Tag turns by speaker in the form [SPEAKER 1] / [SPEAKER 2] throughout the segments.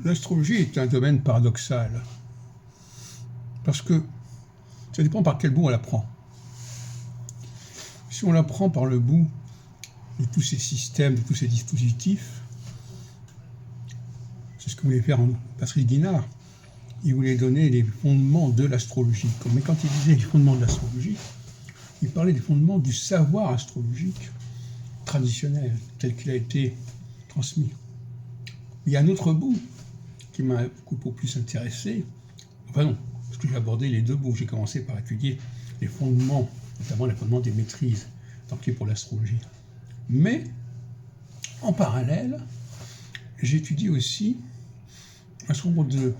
[SPEAKER 1] L'astrologie est un domaine paradoxal, parce que ça dépend par quel bout on la prend. Si on la prend par le bout de tous ces systèmes, de tous ces dispositifs, c'est ce que voulait faire Patrice Guinard. Il voulait donner les fondements de l'astrologie. Mais quand il disait les fondements de l'astrologie, il parlait des fondements du savoir astrologique traditionnel, tel qu'il a été transmis. Il y a un autre bout qui m'a beaucoup plus intéressé. Enfin non, parce que j'ai abordé les deux bouts. J'ai commencé par étudier les fondements, notamment les fondements des maîtrises, tant qu'il est pour l'astrologie. Mais, en parallèle, j'étudie aussi un certain nombre de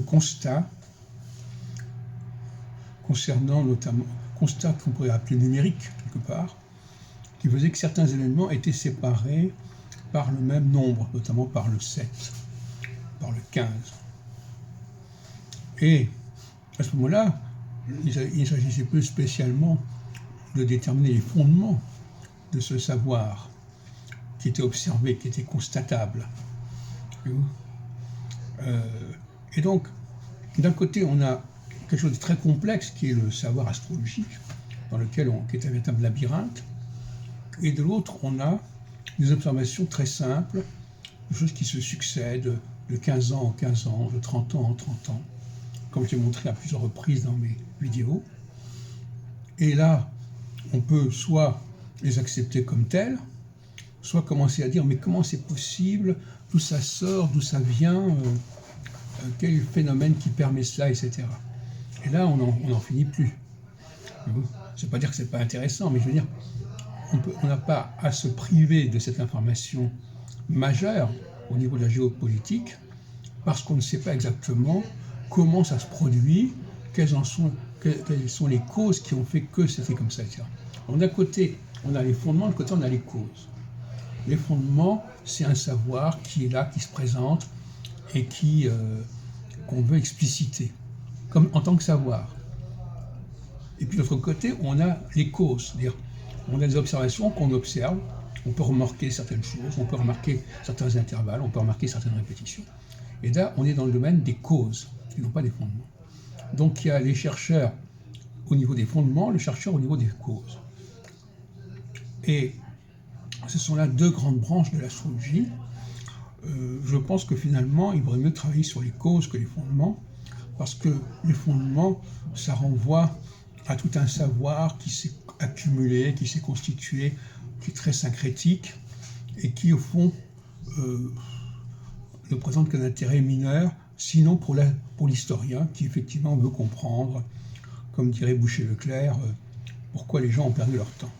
[SPEAKER 1] constats concernant notamment, constats qu'on pourrait appeler numériques, quelque part, qui faisaient que certains éléments étaient séparés par le même nombre, notamment par le 7, par le 15. Et à ce moment-là, il s'agissait plus spécialement de déterminer les fondements de ce savoir qui était observé, qui était constatable. Et donc, d'un côté, on a quelque chose de très complexe qui est le savoir astrologique, qui est un véritable labyrinthe, et de l'autre, on a des observations très simples, des choses qui se succèdent de 15 ans en 15 ans, de 30 ans en 30 ans, comme j'ai montré à plusieurs reprises dans mes vidéos. Et là, on peut soit les accepter comme tels, soit commencer à dire mais comment c'est possible, d'où ça sort, d'où ça vient, quel est le phénomène qui permet cela, etc. Et là, on n'en finit plus. Ça ne veut pas dire que ce n'est pas intéressant, mais je veux dire, on n'a pas à se priver de cette information majeure au niveau de la géopolitique, parce qu'on ne sait pas exactement comment ça se produit, quelles sont les causes qui ont fait que c'était comme ça, etc. Donc d'un côté, on a les fondements, de l'autre côté, on a les causes. Les fondements, c'est un savoir qui est là, qui se présente, et qu'on veut expliciter, comme en tant que savoir. Et puis de l'autre côté, on a les causes, c'est-à-dire on a des observations qu'on observe, on peut remarquer certaines choses, on peut remarquer certains intervalles, on peut remarquer certaines répétitions. Et là, on est dans le domaine des causes, et non pas des fondements. Donc il y a les chercheurs au niveau des fondements, les chercheurs au niveau des causes. Et ce sont là deux grandes branches de l'astrologie. Je pense que finalement, il vaudrait mieux travailler sur les causes que les fondements, parce que les fondements, ça renvoie à tout un savoir qui s'est accumulé, qui s'est constitué, qui est très syncrétique, et qui, au fond, ne présente qu'un intérêt mineur, sinon pour l'historien, qui effectivement veut comprendre, comme dirait Boucher-Leclerc, pourquoi les gens ont perdu leur temps.